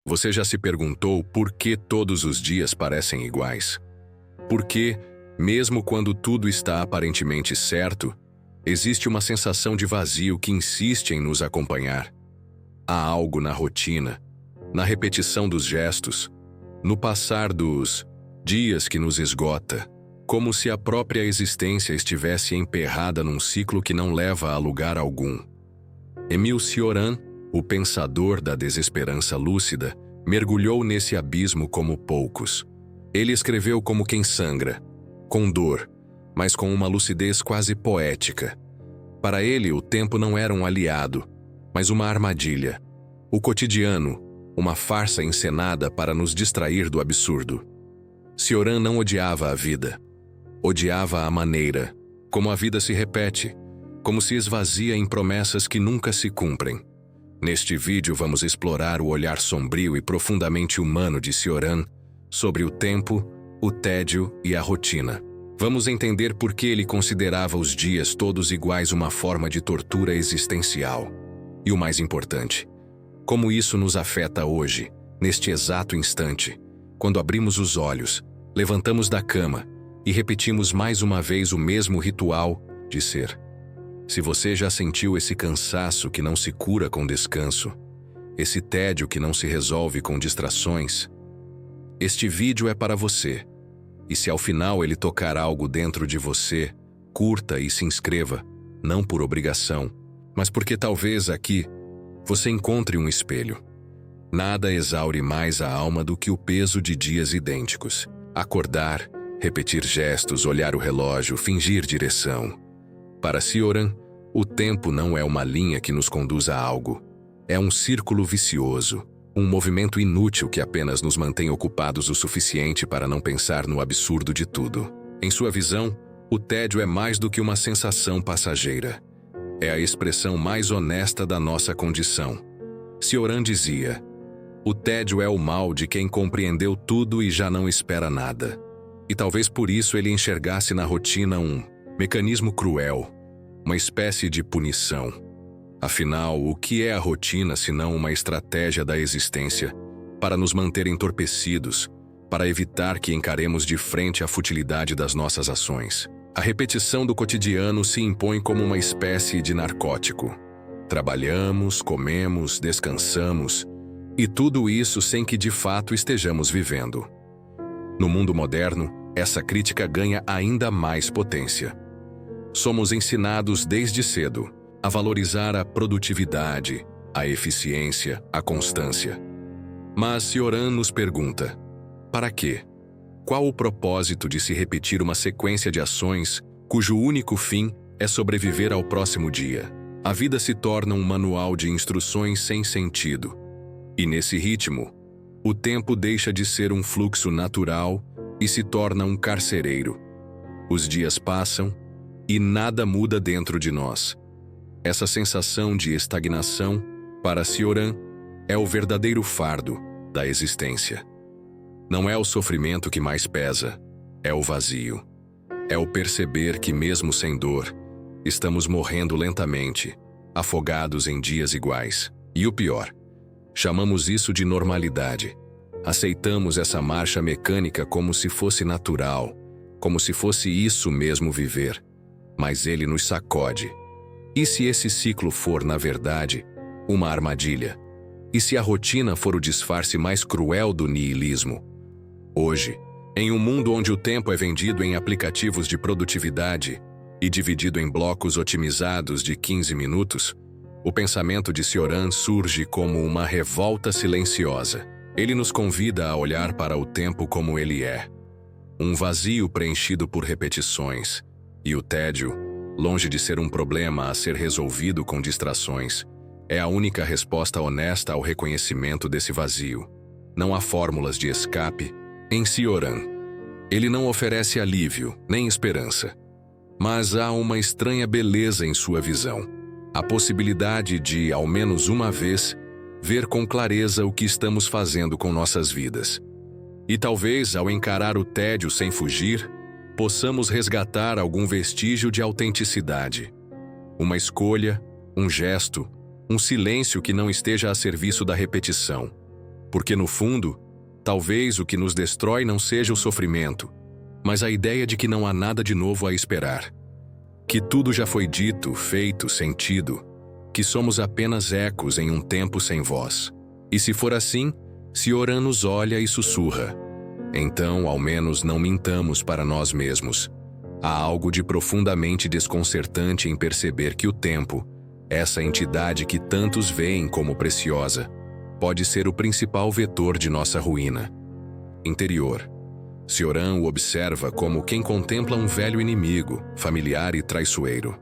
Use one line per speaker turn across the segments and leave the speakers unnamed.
Você já se perguntou por que todos os dias parecem iguais? Por que, mesmo quando tudo está aparentemente certo, existe uma sensação de vazio que insiste em nos acompanhar? Há algo na rotina, na repetição dos gestos, no passar dos dias que nos esgota, como se a própria existência estivesse emperrada num ciclo que não leva a lugar algum. Émile Cioran, o pensador da desesperança lúcida, mergulhou nesse abismo como poucos. Ele escreveu como quem sangra, com dor, mas com uma lucidez quase poética. Para ele, o tempo não era um aliado, mas uma armadilha. O cotidiano, uma farsa encenada para nos distrair do absurdo. Cioran não odiava a vida. Odiava a maneira, como a vida se repete, como se esvazia em promessas que nunca se cumprem. Neste vídeo vamos explorar o olhar sombrio e profundamente humano de Cioran sobre o tempo, o tédio e a rotina. Vamos entender por que ele considerava os dias todos iguais uma forma de tortura existencial. E o mais importante, como isso nos afeta hoje, neste exato instante, quando abrimos os olhos, levantamos da cama e repetimos mais uma vez o mesmo ritual de ser. Se você já sentiu esse cansaço que não se cura com descanso, esse tédio que não se resolve com distrações, este vídeo é para você. E se ao final ele tocar algo dentro de você, curta e se inscreva, não por obrigação, mas porque talvez aqui você encontre um espelho. Nada exaure mais a alma do que o peso de dias idênticos. Acordar, repetir gestos, olhar o relógio, fingir direção. Para Cioran, o tempo não é uma linha que nos conduz a algo. É um círculo vicioso, um movimento inútil que apenas nos mantém ocupados o suficiente para não pensar no absurdo de tudo. Em sua visão, o tédio é mais do que uma sensação passageira. É a expressão mais honesta da nossa condição. Cioran dizia: o tédio é o mal de quem compreendeu tudo e já não espera nada. E talvez por isso ele enxergasse na rotina um mecanismo cruel, uma espécie de punição. Afinal, o que é a rotina senão uma estratégia da existência para nos manter entorpecidos, para evitar que encaremos de frente a futilidade das nossas ações? A repetição do cotidiano se impõe como uma espécie de narcótico. Trabalhamos, comemos, descansamos, e tudo isso sem que de fato estejamos vivendo. No mundo moderno, essa crítica ganha ainda mais potência. Somos ensinados desde cedo a valorizar a produtividade, a eficiência, a constância. Mas Cioran nos pergunta: para quê? Qual o propósito de se repetir uma sequência de ações cujo único fim é sobreviver ao próximo dia? A vida se torna um manual de instruções sem sentido. E nesse ritmo, o tempo deixa de ser um fluxo natural e se torna um carcereiro. Os dias passam e nada muda dentro de nós. Essa sensação de estagnação, para Cioran, é o verdadeiro fardo da existência. Não é o sofrimento que mais pesa, é o vazio. É o perceber que, mesmo sem dor, estamos morrendo lentamente, afogados em dias iguais. E o pior, chamamos isso de normalidade. Aceitamos essa marcha mecânica como se fosse natural, como se fosse isso mesmo viver. Mas ele nos sacode. E se esse ciclo for, na verdade, uma armadilha? E se a rotina for o disfarce mais cruel do niilismo? Hoje, em um mundo onde o tempo é vendido em aplicativos de produtividade e dividido em blocos otimizados de 15 minutos, o pensamento de Cioran surge como uma revolta silenciosa. Ele nos convida a olhar para o tempo como ele é. Um vazio preenchido por repetições. E o tédio, longe de ser um problema a ser resolvido com distrações, é a única resposta honesta ao reconhecimento desse vazio. Não há fórmulas de escape em Cioran. Ele não oferece alívio, nem esperança. Mas há uma estranha beleza em sua visão. A possibilidade de, ao menos uma vez, ver com clareza o que estamos fazendo com nossas vidas. E talvez, ao encarar o tédio sem fugir, possamos resgatar algum vestígio de autenticidade. Uma escolha, um gesto, um silêncio que não esteja a serviço da repetição. Porque no fundo, talvez o que nos destrói não seja o sofrimento, mas a ideia de que não há nada de novo a esperar. Que tudo já foi dito, feito, sentido, que somos apenas ecos em um tempo sem voz. E se for assim, Cioran nos olha e sussurra. Então, ao menos não mintamos para nós mesmos. Há algo de profundamente desconcertante em perceber que o tempo, essa entidade que tantos veem como preciosa, pode ser o principal vetor de nossa ruína interior. Cioran o observa como quem contempla um velho inimigo, familiar e traiçoeiro.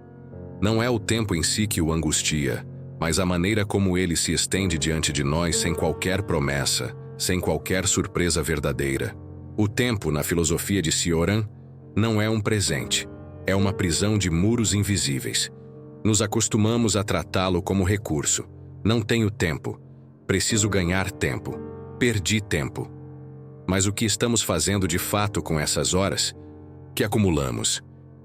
Não é o tempo em si que o angustia, mas a maneira como ele se estende diante de nós sem qualquer promessa, sem qualquer surpresa verdadeira. O tempo, na filosofia de Cioran, não é um presente, é uma prisão de muros invisíveis. Nos acostumamos a tratá-lo como recurso. Não tenho tempo. Preciso ganhar tempo. Perdi tempo. Mas o que estamos fazendo de fato com essas horas? Que acumulamos.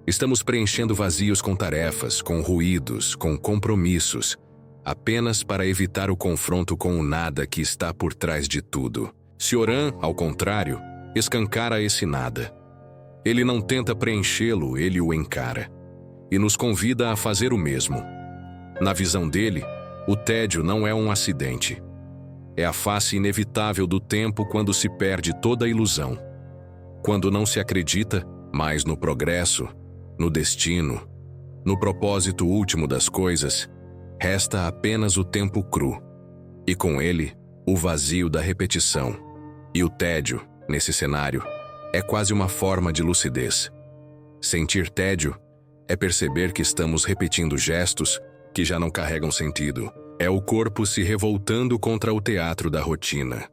Estamos preenchendo vazios com tarefas, com ruídos, com compromissos, apenas para evitar o confronto com o nada que está por trás de tudo. Cioran, ao contrário, escancara esse nada. Ele não tenta preenchê-lo, ele o encara. E nos convida a fazer o mesmo. Na visão dele, o tédio não é um acidente. É a face inevitável do tempo quando se perde toda a ilusão. Quando não se acredita mais no progresso, no destino, no propósito último das coisas, resta apenas o tempo cru. E com ele, o vazio da repetição. E o tédio, nesse cenário, é quase uma forma de lucidez. Sentir tédio é perceber que estamos repetindo gestos que já não carregam sentido. É o corpo se revoltando contra o teatro da rotina.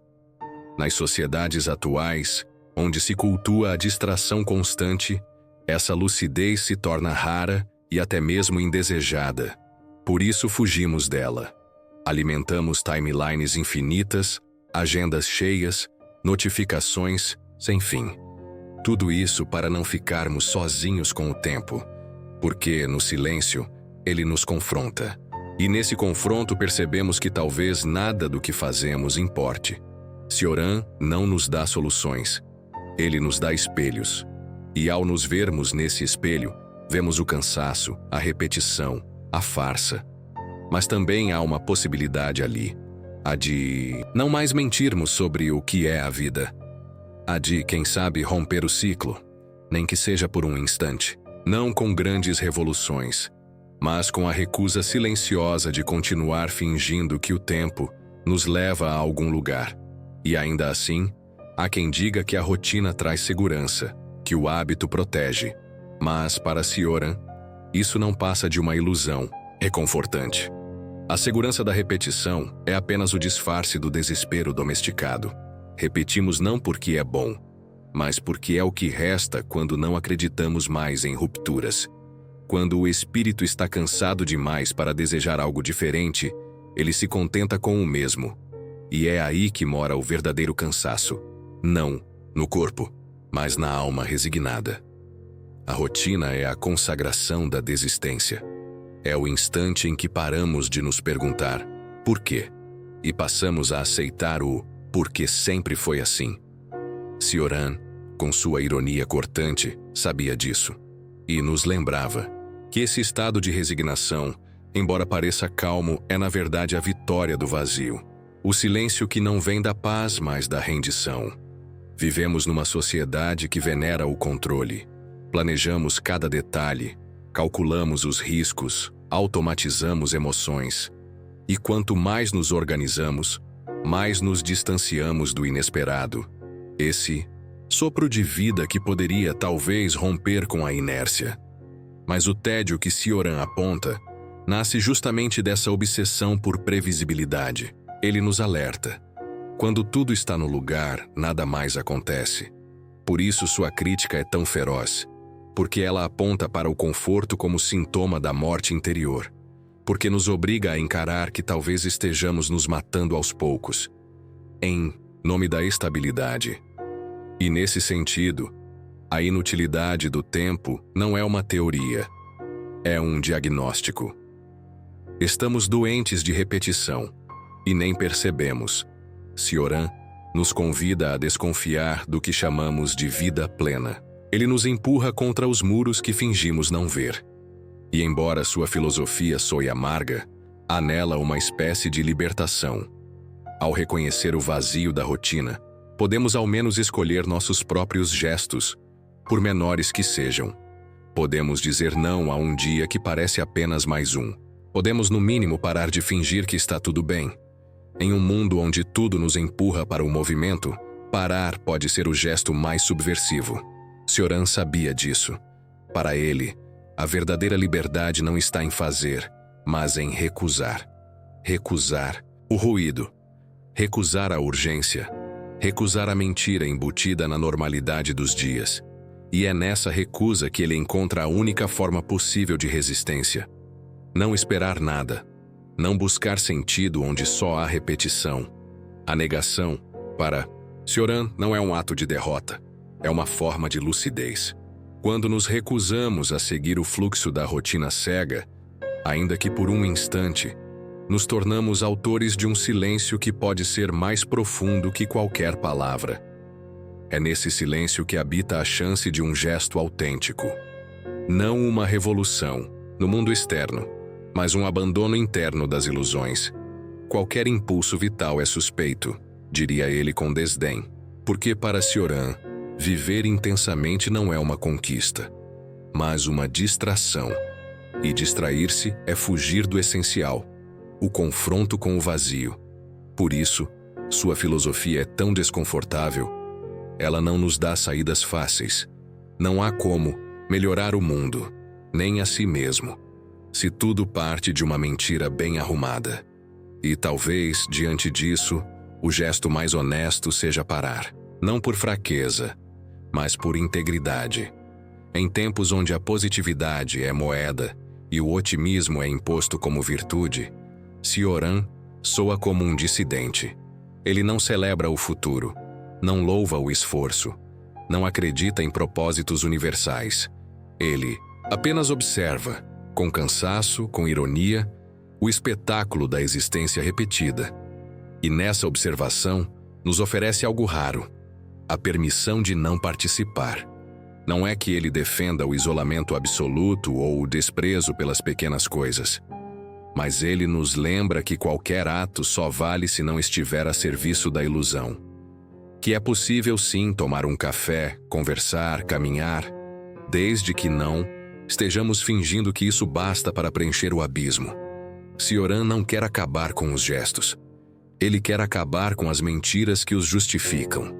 Nas sociedades atuais, onde se cultua a distração constante, essa lucidez se torna rara e até mesmo indesejada. Por isso fugimos dela. Alimentamos timelines infinitas, agendas cheias, notificações sem fim. Tudo isso para não ficarmos sozinhos com o tempo, porque, no silêncio, ele nos confronta. E nesse confronto percebemos que talvez nada do que fazemos importe. Cioran não nos dá soluções. Ele nos dá espelhos. E ao nos vermos nesse espelho, vemos o cansaço, a repetição, a farsa. Mas também há uma possibilidade ali. A de não mais mentirmos sobre o que é a vida. A de, quem sabe, romper o ciclo, nem que seja por um instante. Não com grandes revoluções, mas com a recusa silenciosa de continuar fingindo que o tempo nos leva a algum lugar. E ainda assim, há quem diga que a rotina traz segurança, que o hábito protege. Mas, para Cioran, isso não passa de uma ilusão reconfortante. A segurança da repetição é apenas o disfarce do desespero domesticado. Repetimos não porque é bom, mas porque é o que resta quando não acreditamos mais em rupturas. Quando o espírito está cansado demais para desejar algo diferente, ele se contenta com o mesmo. E é aí que mora o verdadeiro cansaço. Não no corpo, mas na alma resignada. A rotina é a consagração da desistência. É o instante em que paramos de nos perguntar por quê e passamos a aceitar o porque sempre foi assim. Cioran, com sua ironia cortante, sabia disso e nos lembrava que esse estado de resignação, embora pareça calmo, é na verdade a vitória do vazio. O silêncio que não vem da paz, mas da rendição. Vivemos numa sociedade que venera o controle. Planejamos cada detalhe, calculamos os riscos, automatizamos emoções. E quanto mais nos organizamos, mais nos distanciamos do inesperado. Esse sopro de vida que poderia talvez romper com a inércia. Mas o tédio que Cioran aponta nasce justamente dessa obsessão por previsibilidade. Ele nos alerta. Quando tudo está no lugar, nada mais acontece. Por isso sua crítica é tão feroz, porque ela aponta para o conforto como sintoma da morte interior, porque nos obriga a encarar que talvez estejamos nos matando aos poucos, em nome da estabilidade. E nesse sentido, a inutilidade do tempo não é uma teoria, é um diagnóstico. Estamos doentes de repetição, e nem percebemos. Cioran nos convida a desconfiar do que chamamos de vida plena. Ele nos empurra contra os muros que fingimos não ver. E embora sua filosofia soe amarga, há nela uma espécie de libertação. Ao reconhecer o vazio da rotina, podemos ao menos escolher nossos próprios gestos, por menores que sejam. Podemos dizer não a um dia que parece apenas mais um. Podemos, no mínimo, parar de fingir que está tudo bem. Em um mundo onde tudo nos empurra para o movimento, parar pode ser o gesto mais subversivo. Cioran sabia disso. Para ele, a verdadeira liberdade não está em fazer, mas em recusar. Recusar o ruído. Recusar a urgência. Recusar a mentira embutida na normalidade dos dias. E é nessa recusa que ele encontra a única forma possível de resistência. Não esperar nada. Não buscar sentido onde só há repetição. A negação, para Cioran, não é um ato de derrota. É uma forma de lucidez. Quando nos recusamos a seguir o fluxo da rotina cega, ainda que por um instante, nos tornamos autores de um silêncio que pode ser mais profundo que qualquer palavra. É nesse silêncio que habita a chance de um gesto autêntico. Não uma revolução, no mundo externo, mas um abandono interno das ilusões. Qualquer impulso vital é suspeito, diria ele com desdém, porque para Cioran, viver intensamente não é uma conquista, mas uma distração. E distrair-se é fugir do essencial, o confronto com o vazio. Por isso, sua filosofia é tão desconfortável. Ela não nos dá saídas fáceis. Não há como melhorar o mundo, nem a si mesmo, se tudo parte de uma mentira bem arrumada. E talvez, diante disso, o gesto mais honesto seja parar, não por fraqueza, mas por integridade. Em tempos onde a positividade é moeda e o otimismo é imposto como virtude, Cioran soa como um dissidente. Ele não celebra o futuro, não louva o esforço, não acredita em propósitos universais. Ele apenas observa, com cansaço, com ironia, o espetáculo da existência repetida. E nessa observação, nos oferece algo raro: a permissão de não participar. Não é que ele defenda o isolamento absoluto ou o desprezo pelas pequenas coisas, mas ele nos lembra que qualquer ato só vale se não estiver a serviço da ilusão. Que é possível sim tomar um café, conversar, caminhar, desde que não estejamos fingindo que isso basta para preencher o abismo. Cioran não quer acabar com os gestos. Ele quer acabar com as mentiras que os justificam.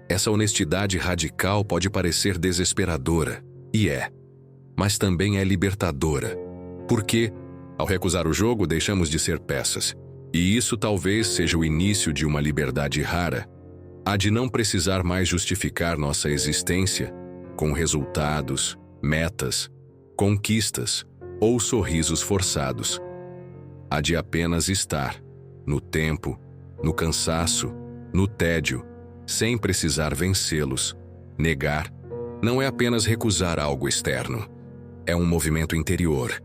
Essa honestidade radical pode parecer desesperadora, e é, mas também é libertadora. Porque, ao recusar o jogo, deixamos de ser peças. E isso talvez seja o início de uma liberdade rara, a de não precisar mais justificar nossa existência com resultados, metas, conquistas ou sorrisos forçados. A de apenas estar, no tempo, no cansaço, no tédio, sem precisar vencê-los. Negar não é apenas recusar algo externo. É um movimento interior,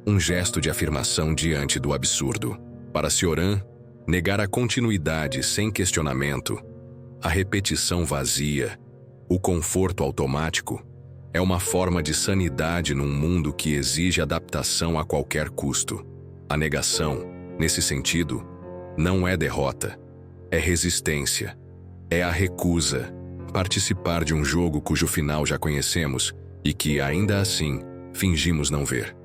um gesto de afirmação diante do absurdo. Para Cioran, negar a continuidade sem questionamento, a repetição vazia, o conforto automático, é uma forma de sanidade num mundo que exige adaptação a qualquer custo. A negação, nesse sentido, não é derrota, é resistência, é a recusa, participar de um jogo cujo final já conhecemos e que, ainda assim, fingimos não ver.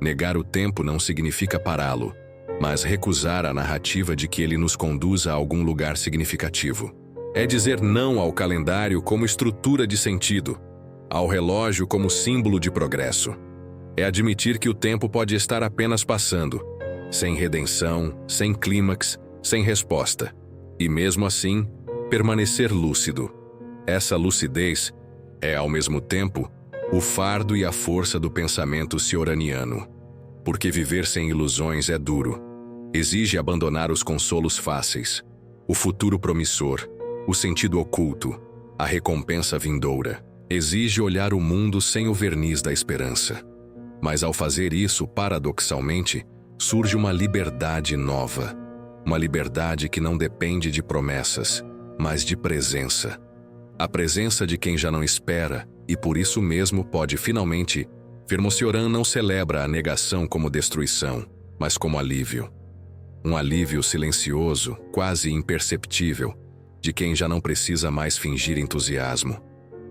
Negar o tempo não significa pará-lo, mas recusar a narrativa de que ele nos conduza a algum lugar significativo. É dizer não ao calendário como estrutura de sentido, ao relógio como símbolo de progresso. É admitir que o tempo pode estar apenas passando, sem redenção, sem clímax, sem resposta. E mesmo assim, permanecer lúcido. Essa lucidez é, ao mesmo tempo, o fardo e a força do pensamento cioraniano. Porque viver sem ilusões é duro. Exige abandonar os consolos fáceis, o futuro promissor, o sentido oculto, a recompensa vindoura. Exige olhar o mundo sem o verniz da esperança. Mas ao fazer isso, paradoxalmente, surge uma liberdade nova. Uma liberdade que não depende de promessas, mas de presença. A presença de quem já não espera e por isso mesmo pode finalmente. Firmo-Sioran não celebra a negação como destruição, mas como alívio. Um alívio silencioso, quase imperceptível, de quem já não precisa mais fingir entusiasmo.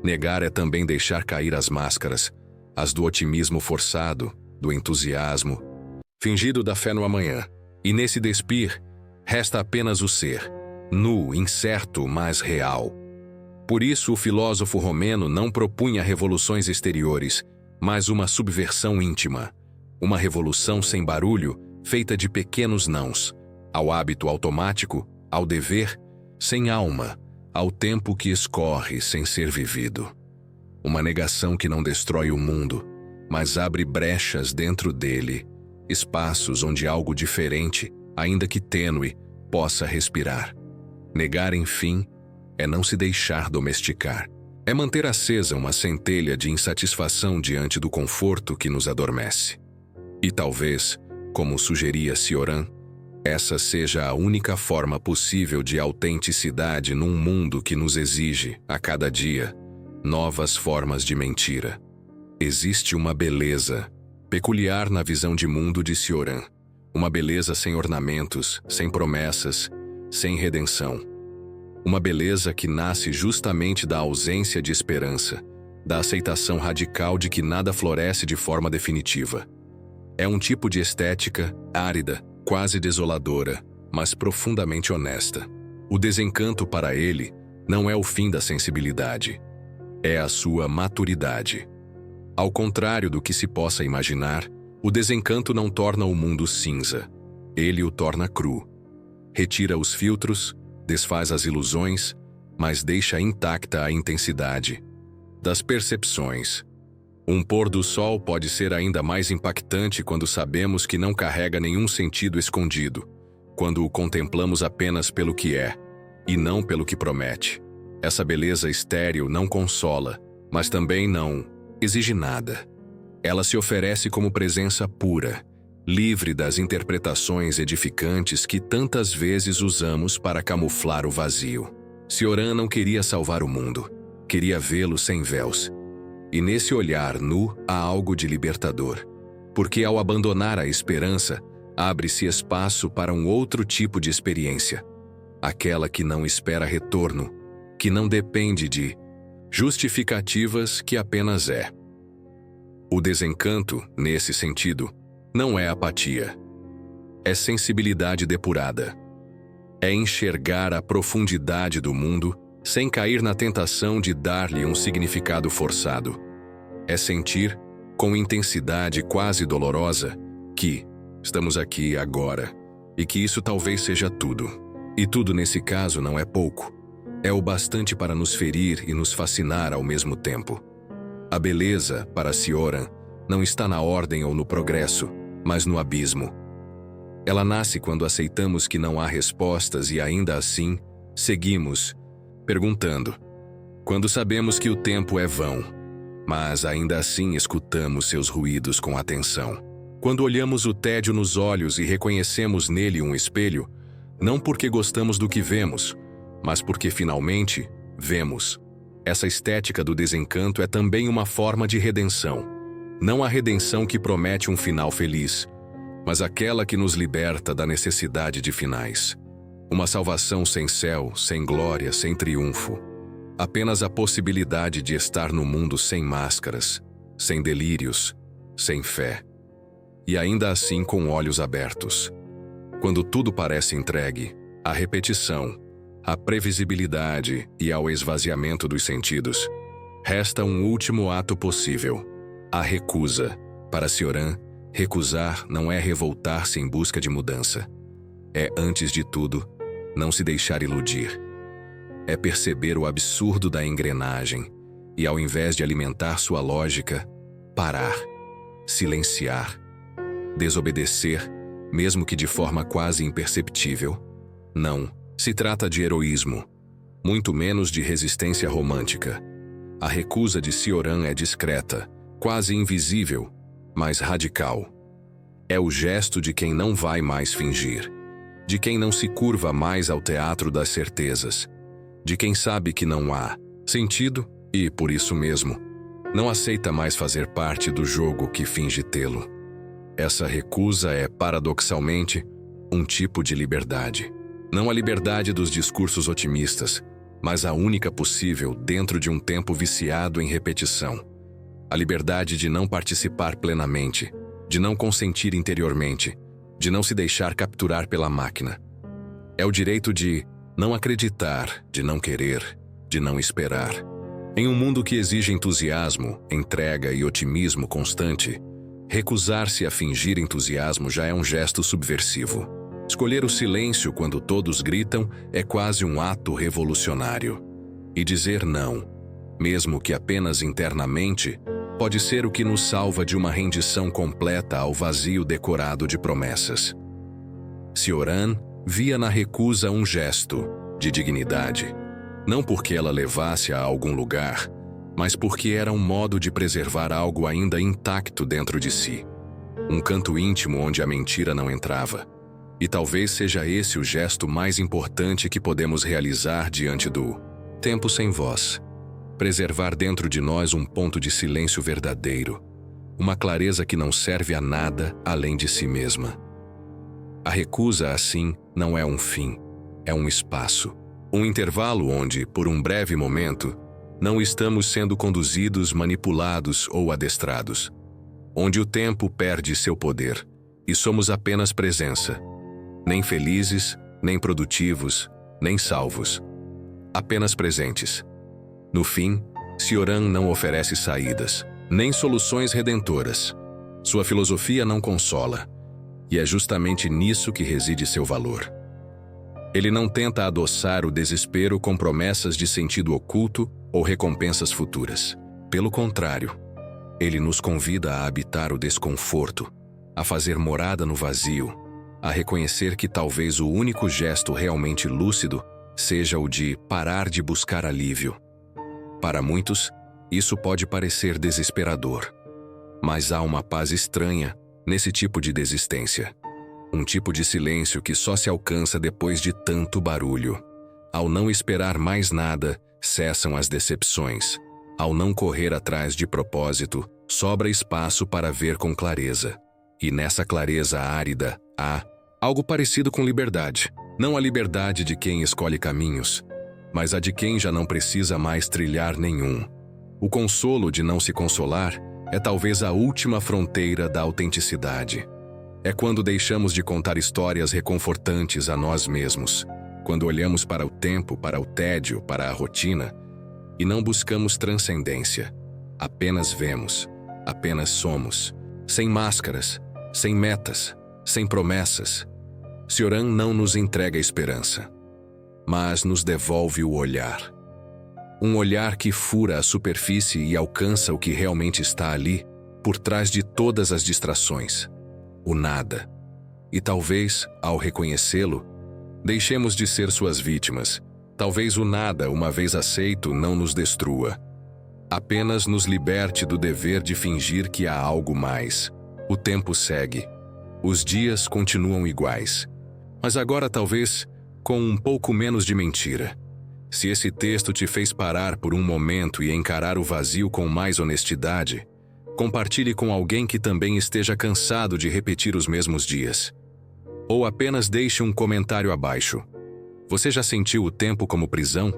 Negar é também deixar cair as máscaras, as do otimismo forçado, do entusiasmo, fingido da fé no amanhã. E nesse despir, resta apenas o ser, nu, incerto, mas real. Por isso o filósofo romeno não propunha revoluções exteriores, mas uma subversão íntima, uma revolução sem barulho, feita de pequenos nãos, ao hábito automático, ao dever, sem alma, ao tempo que escorre sem ser vivido. Uma negação que não destrói o mundo, mas abre brechas dentro dele, espaços onde algo diferente, ainda que tênue, possa respirar. Negar, enfim, é não se deixar domesticar. É manter acesa uma centelha de insatisfação diante do conforto que nos adormece. E talvez, como sugeria Sioran, essa seja a única forma possível de autenticidade num mundo que nos exige, a cada dia, novas formas de mentira. Existe uma beleza peculiar na visão de mundo de Sioran. Uma beleza sem ornamentos, sem promessas, sem redenção. Uma beleza que nasce justamente da ausência de esperança, da aceitação radical de que nada floresce de forma definitiva. É um tipo de estética árida, quase desoladora, mas profundamente honesta. O desencanto para ele não é o fim da sensibilidade, é a sua maturidade. Ao contrário do que se possa imaginar, o desencanto não torna o mundo cinza, ele o torna cru. Retira os filtros, desfaz as ilusões, mas deixa intacta a intensidade das percepções. Um pôr do sol pode ser ainda mais impactante quando sabemos que não carrega nenhum sentido escondido, quando o contemplamos apenas pelo que é, e não pelo que promete. Essa beleza estéril não consola, mas também não exige nada. Ela se oferece como presença pura, livre das interpretações edificantes que tantas vezes usamos para camuflar o vazio. Sioran não queria salvar o mundo, queria vê-lo sem véus. E nesse olhar nu há algo de libertador, porque ao abandonar a esperança, abre-se espaço para um outro tipo de experiência, aquela que não espera retorno, que não depende de justificativas, que apenas é. O desencanto, nesse sentido, não é apatia. É sensibilidade depurada. É enxergar a profundidade do mundo sem cair na tentação de dar-lhe um significado forçado. É sentir, com intensidade quase dolorosa, que estamos aqui agora e que isso talvez seja tudo. E tudo nesse caso não é pouco. É o bastante para nos ferir e nos fascinar ao mesmo tempo. A beleza, para Sioran, não está na ordem ou no progresso, mas no abismo. Ela nasce quando aceitamos que não há respostas e ainda assim, seguimos, perguntando. Quando sabemos que o tempo é vão, mas ainda assim escutamos seus ruídos com atenção. Quando olhamos o tédio nos olhos e reconhecemos nele um espelho, não porque gostamos do que vemos, mas porque finalmente vemos. Essa estética do desencanto é também uma forma de redenção. Não a redenção que promete um final feliz, mas aquela que nos liberta da necessidade de finais. Uma salvação sem céu, sem glória, sem triunfo. Apenas a possibilidade de estar no mundo sem máscaras, sem delírios, sem fé. E ainda assim com olhos abertos. Quando tudo parece entregue, à repetição, à previsibilidade e ao esvaziamento dos sentidos, resta um último ato possível: a recusa. Para Sioran, recusar não é revoltar-se em busca de mudança. É, antes de tudo, não se deixar iludir. É perceber o absurdo da engrenagem e, ao invés de alimentar sua lógica, parar, silenciar, desobedecer, mesmo que de forma quase imperceptível. Não se trata de heroísmo, muito menos de resistência romântica. A recusa de Sioran é discreta, quase invisível, mas radical. É o gesto de quem não vai mais fingir. de quem não se curva mais ao teatro das certezas, de quem sabe que não há sentido e, por isso mesmo, não aceita mais fazer parte do jogo que finge tê-lo. Essa recusa é, paradoxalmente, um tipo de liberdade. Não a liberdade dos discursos otimistas, mas a única possível dentro de um tempo viciado em repetição. A liberdade de não participar plenamente, de não consentir interiormente, de não se deixar capturar pela máquina. É o direito de não acreditar, de não querer, de não esperar. Em um mundo que exige entusiasmo, entrega e otimismo constante, recusar-se a fingir entusiasmo já é um gesto subversivo. Escolher o silêncio quando todos gritam é quase um ato revolucionário. E dizer não, mesmo que apenas internamente, pode ser o que nos salva de uma rendição completa ao vazio decorado de promessas. Cioran via na recusa um gesto de dignidade, não porque ela levasse a algum lugar, mas porque era um modo de preservar algo ainda intacto dentro de si. Um canto íntimo onde a mentira não entrava. E talvez seja esse o gesto mais importante que podemos realizar diante do tempo sem voz. Preservar dentro de nós um ponto de silêncio verdadeiro, uma clareza que não serve a nada além de si mesma. A recusa, assim, não é um fim, é um espaço. Um intervalo onde, por um breve momento, não estamos sendo conduzidos, manipulados ou adestrados. Onde o tempo perde seu poder e somos apenas presença. Nem felizes, nem produtivos, nem salvos. Apenas presentes. No fim, Cioran não oferece saídas, nem soluções redentoras. Sua filosofia não consola. E é justamente nisso que reside seu valor. Ele não tenta adoçar o desespero com promessas de sentido oculto ou recompensas futuras. Pelo contrário, ele nos convida a habitar o desconforto, a fazer morada no vazio, a reconhecer que talvez o único gesto realmente lúcido seja o de parar de buscar alívio. Para muitos, isso pode parecer desesperador, mas há uma paz estranha nesse tipo de desistência. Um tipo de silêncio que só se alcança depois de tanto barulho. Ao não esperar mais nada, cessam as decepções. Ao não correr atrás de propósito, sobra espaço para ver com clareza. E nessa clareza árida, há algo parecido com liberdade. Não a liberdade de quem escolhe caminhos, mas a de quem já não precisa mais trilhar nenhum. O consolo de não se consolar é talvez a última fronteira da autenticidade. É quando deixamos de contar histórias reconfortantes a nós mesmos, quando olhamos para o tempo, para o tédio, para a rotina, e não buscamos transcendência. Apenas vemos, apenas somos, sem máscaras, sem metas, sem promessas. Cioran não nos entrega esperança, mas nos devolve o olhar. Um olhar que fura a superfície e alcança o que realmente está ali, por trás de todas as distrações. O nada. E talvez, ao reconhecê-lo, deixemos de ser suas vítimas. Talvez o nada, uma vez aceito, não nos destrua. Apenas nos liberte do dever de fingir que há algo mais. O tempo segue. Os dias continuam iguais. Mas agora talvez com um pouco menos de mentira. Se esse texto te fez parar por um momento e encarar o vazio com mais honestidade, compartilhe com alguém que também esteja cansado de repetir os mesmos dias. Ou apenas deixe um comentário abaixo. Você já sentiu o tempo como prisão?